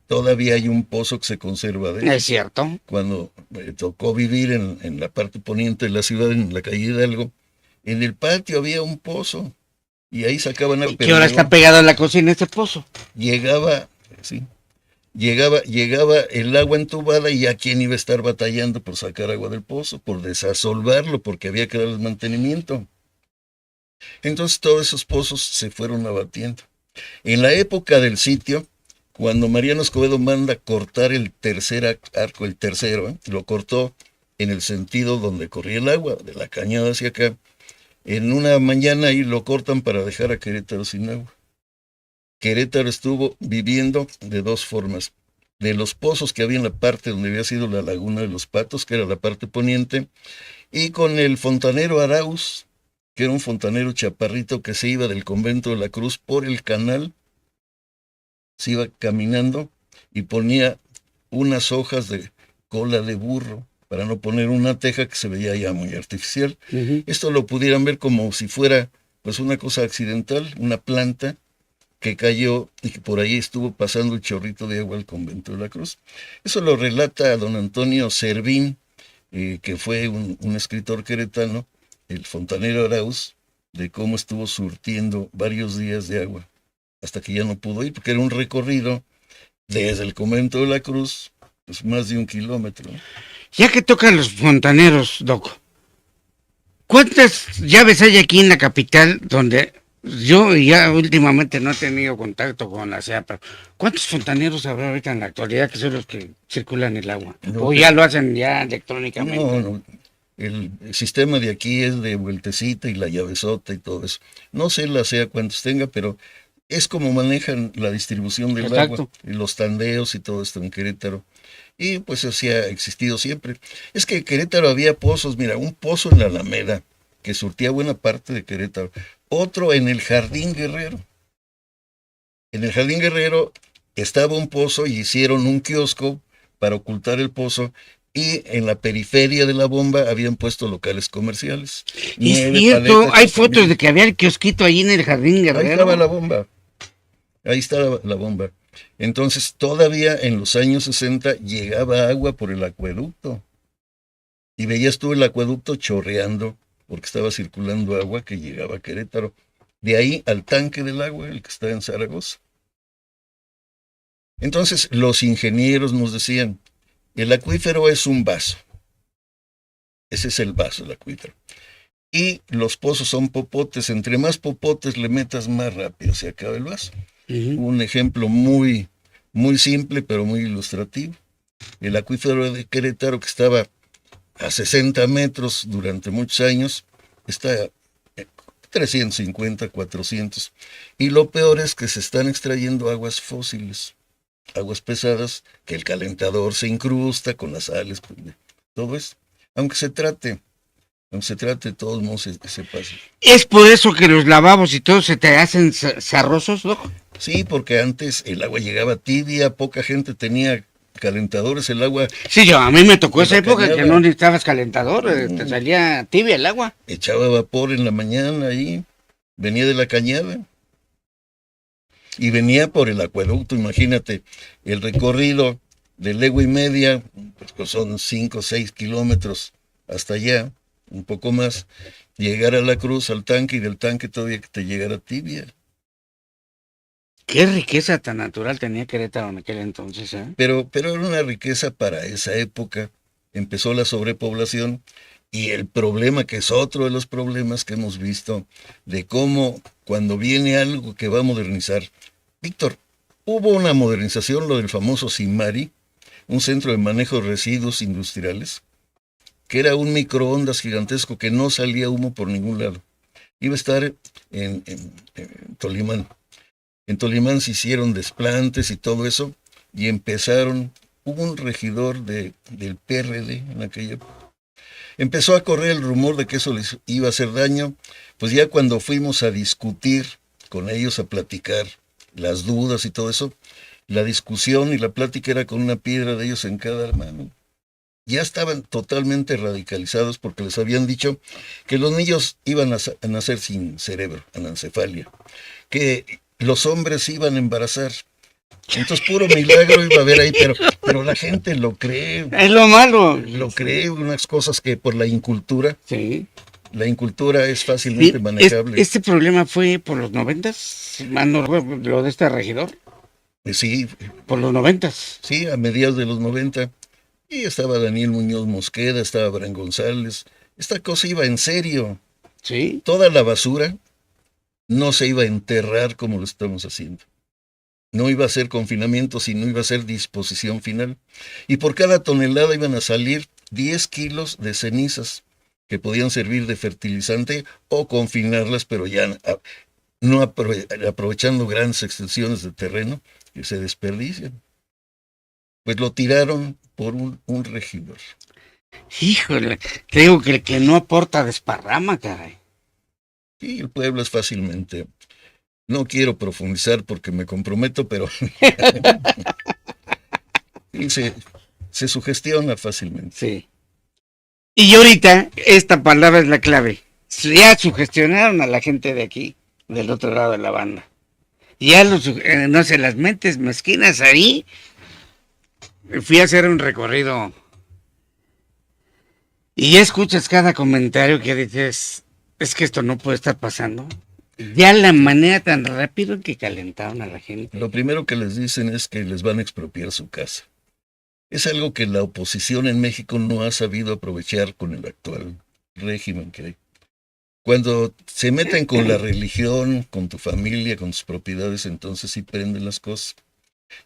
todavía hay un pozo que se conserva de él. Es cierto. Cuando me tocó vivir en la parte poniente de la ciudad, en la calle Hidalgo, en el patio había un pozo y ahí sacaban agua. ¿Qué hora está pegado a la cocina este pozo? Llegaba, sí, llegaba el agua entubada y a quién iba a estar batallando por sacar agua del pozo, por desasolvarlo, porque había que darle mantenimiento. Entonces todos esos pozos se fueron abatiendo. En la época del sitio, cuando Mariano Escobedo manda cortar el tercer arco, el tercero, lo cortó en el sentido donde corría el agua, de la cañada hacia acá. En una mañana ahí lo cortan para dejar a Querétaro sin agua. Querétaro estuvo viviendo de 2 formas. De los pozos que había en la parte donde había sido la laguna de los Patos, que era la parte poniente, y con el fontanero Arauz, que era un fontanero chaparrito que se iba del convento de la Cruz por el canal, se iba caminando y ponía unas hojas de cola de burro para no poner una teja que se veía ya muy artificial. Esto lo pudieran ver como si fuera pues una cosa accidental, una planta que cayó y que por ahí estuvo pasando el chorrito de agua al convento de la Cruz. Eso lo relata don Antonio Servín, que fue un escritor queretano, el fontanero Arauz de cómo estuvo surtiendo varios días de agua hasta que ya no pudo ir, porque era un recorrido desde el convento de la Cruz, pues más de 1 kilómetro. Ya que tocan los fontaneros, Doc, ¿cuántas llaves hay aquí en la capital donde yo ya últimamente no he tenido contacto con la SEA, pero ¿cuántos fontaneros habrá ahorita en la actualidad que son los que circulan el agua? No, ¿O ya lo hacen ya electrónicamente? No, el sistema de aquí es de vueltecita y la llavezota y todo eso. No sé la SEA cuántos tenga, pero es como manejan la distribución del Exacto. agua, y los tandeos y todo esto en Querétaro. Y pues así ha existido siempre. Es que en Querétaro había pozos, mira, un pozo en la Alameda, que surtía buena parte de Querétaro. Otro en el Jardín Guerrero. En el Jardín Guerrero estaba un pozo y hicieron un kiosco para ocultar el pozo. Y en la periferia de la bomba habían puesto locales comerciales. Es Nieve, cierto, paletas, hay fotos chocomil. de que había el kiosquito ahí en el Jardín Ahí Guerrero. estaba la bomba. Ahí estaba la bomba. Entonces, todavía en los años 60 llegaba agua por el acueducto. Y veías tú el acueducto chorreando, porque estaba circulando agua que llegaba a Querétaro. De ahí al tanque del agua, el que está en Zaragoza. Entonces, los ingenieros nos decían, el acuífero es un vaso. Ese es el vaso, el acuífero. Y los pozos son popotes. Entre más popotes le metas, más rápido se acaba el vaso. Ujú. Un ejemplo muy, muy simple, pero muy ilustrativo. El acuífero de Querétaro, que estaba a 60 metros durante muchos años, está a 350, 400. Y lo peor es que se están extrayendo aguas fósiles, aguas pesadas, que el calentador se incrusta con las sales, todo eso. Aunque se trate, de todos modos se pasa. ¿Es por eso que los lavabos y todo se te hacen zarrosos, Doc? Sí, porque antes el agua llegaba tibia, poca gente tenía calentadores, el agua Sí, a mí me tocó Se esa la época que cañaba. no necesitabas calentador, te salía tibia el agua. echaba vapor en la mañana ahí, venía de la cañada. Y venía por el acueducto, imagínate, el recorrido de legua y media, pues son 5 o 6 kilómetros hasta allá, un poco más, llegar a la Cruz, al tanque, y del tanque todavía que te llegara tibia. Qué riqueza tan natural tenía Querétaro en aquel entonces, ¿eh? Pero era una riqueza para esa época. Empezó la sobrepoblación y el problema, que es otro de los problemas que hemos visto, de cómo cuando viene algo que va a modernizar. Víctor, hubo una modernización, lo del famoso CIMARI, un centro de manejo de residuos industriales, que era un microondas gigantesco que no salía humo por ningún lado. Iba a estar en Tolimán. En Tolimán se hicieron desplantes y todo eso, y empezaron, hubo un regidor del PRD en aquella época. Empezó a correr el rumor de que eso les iba a hacer daño, pues ya cuando fuimos a discutir con ellos, a platicar las dudas y todo eso, la discusión y la plática era con una piedra de ellos en cada mano. Ya estaban totalmente radicalizados porque les habían dicho que los niños iban a nacer sin cerebro, anencefalia, que los hombres iban a embarazar. Entonces puro milagro iba a haber ahí, pero la gente lo cree, Es lo malo. unas cosas que por la incultura, Sí. la incultura es fácilmente manejable. Este problema fue por los 90s, lo de este regidor, Sí, por los 90s. sí, a mediados de los 90, y estaba Daniel Muñoz Mosqueda, estaba Abraham González. Esta cosa iba en serio. Sí. Toda la basura no se iba a enterrar como lo estamos haciendo. No iba a ser confinamiento, sino iba a ser disposición final. Y por cada tonelada iban a salir 10 kilos de cenizas que podían servir de fertilizante o confinarlas, pero ya no aprovechando grandes extensiones de terreno que se desperdician. Pues lo tiraron por un regidor. Híjole, te digo que el que no aporta desparrama, caray. Sí, el pueblo es fácilmente. No quiero profundizar porque me comprometo, pero sí, se sugestiona fácilmente. Sí. Y ahorita, esta palabra es la clave. Ya sugestionaron a la gente de aquí, del otro lado de la banda. Ya no sé, las mentes mezquinas ahí. Fui a hacer un recorrido Y ya escuchas cada comentario que dices, es que esto no puede estar pasando. Ya la manera tan rápido que calentaron a la gente. Lo primero que les dicen es que les van a expropiar su casa. Es algo que la oposición en México no ha sabido aprovechar con el actual régimen que hay. Cuando se meten con la religión, con tu familia, con tus propiedades, entonces sí prenden las cosas.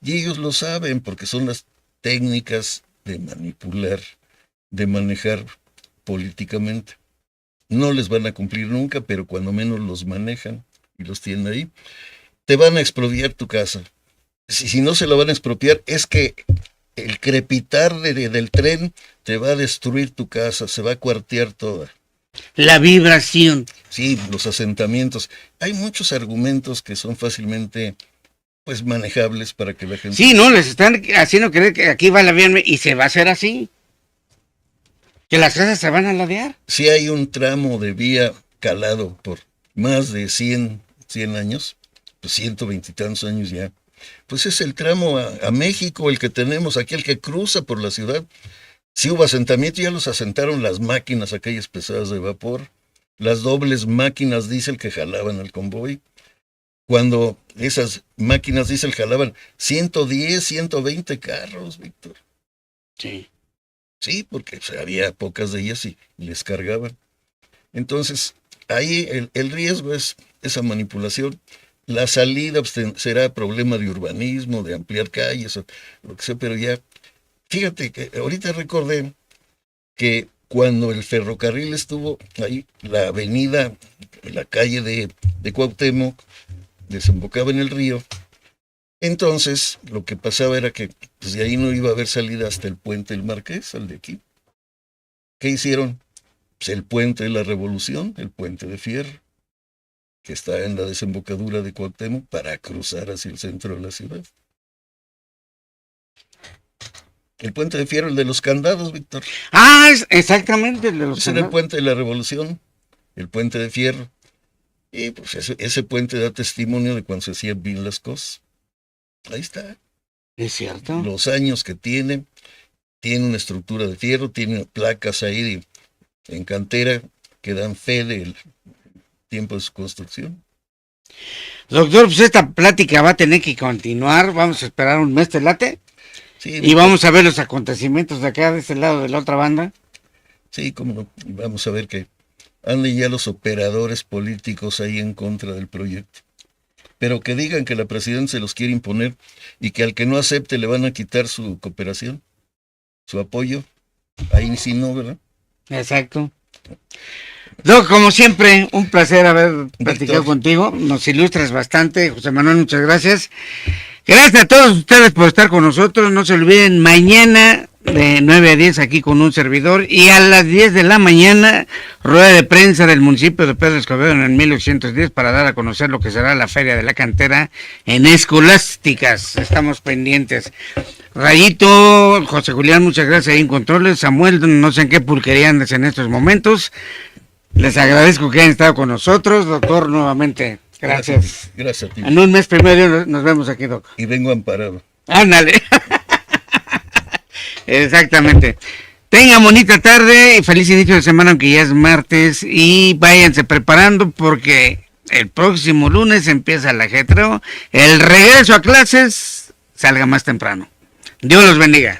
Y ellos lo saben porque son las técnicas de manipular, de manejar políticamente. No les van a cumplir nunca, pero cuando menos los manejan y los tienen ahí. Te van a expropiar tu casa. Si no se la van a expropiar, es que el crepitar del tren te va a destruir tu casa, se va a cuartear toda. La vibración. Sí, los asentamientos. Hay muchos argumentos que son fácilmente pues manejables para que la gente... Sí, no, les están haciendo creer que aquí va la vía y se va a hacer así. Que las casas se van a ladear. Si hay un tramo de vía calado por más de 100 años, pues 120 y tantos años ya, pues es el tramo a México, el que tenemos aquí, el que cruza por la ciudad. Si hubo asentamiento, ya los asentaron las máquinas, aquellas pesadas de vapor, las dobles máquinas diésel que jalaban el convoy. Cuando esas máquinas diésel jalaban 110, 120 carros, Víctor. Sí. Sí, porque había pocas de ellas y les cargaban. Entonces, ahí el riesgo es esa manipulación. La salida pues, será problema de urbanismo, de ampliar calles, o lo que sea, pero ya, fíjate que ahorita recordé que cuando el ferrocarril estuvo ahí, la avenida, la calle de Cuauhtémoc, desembocaba en el río. Entonces, lo que pasaba era que pues, de ahí no iba a haber salida hasta el puente del Marqués, al de aquí. ¿Qué hicieron? Pues el puente de la Revolución, el puente de fierro, que está en la desembocadura de Cuauhtémoc, para cruzar hacia el centro de la ciudad. El puente de fierro, el de los candados, Víctor. Ah, es exactamente el de los... Ese era el puente de la Revolución, el puente de fierro. Y pues ese puente da testimonio de cuando se hacían bien las cosas. Ahí está. Es cierto. Los años que tiene una estructura de fierro, tiene placas ahí en cantera que dan fe del tiempo de su construcción. Doctor, pues esta plática va a tener que continuar. Vamos a esperar un mes, ¿te late? Sí, Y vamos a ver los acontecimientos de acá, de este lado, de la otra banda. Sí, cómo no. Y vamos a ver que anden ya los operadores políticos ahí en contra del proyecto. Pero que digan que la presidenta se los quiere imponer y que al que no acepte le van a quitar su cooperación, su apoyo. Ahí sí no, ¿verdad? Exacto. Doc, como siempre, un placer haber platicado Víctor. contigo. Nos ilustras bastante. José Manuel, muchas gracias. Gracias a todos ustedes por estar con nosotros. No se olviden, mañana de 9 a 10 aquí con un servidor y a las 10 de la mañana rueda de prensa del municipio de Pedro Escobedo en el 1810 para dar a conocer lo que será la Feria de la Cantera en Escolásticas. Estamos pendientes. Rayito, José Julián, muchas gracias ahí en controles. Samuel, no sé en qué pulquería andas en estos momentos. Les agradezco que hayan estado con nosotros. Doctor, nuevamente, gracias. Gracias a ti. En un mes primero nos vemos aquí, Doc. Y vengo amparado. Ándale. Exactamente. Tengan bonita tarde y feliz inicio de semana, aunque ya es martes, y váyanse preparando porque el próximo lunes empieza el ajetreo, el regreso a clases, salga más temprano. Dios los bendiga.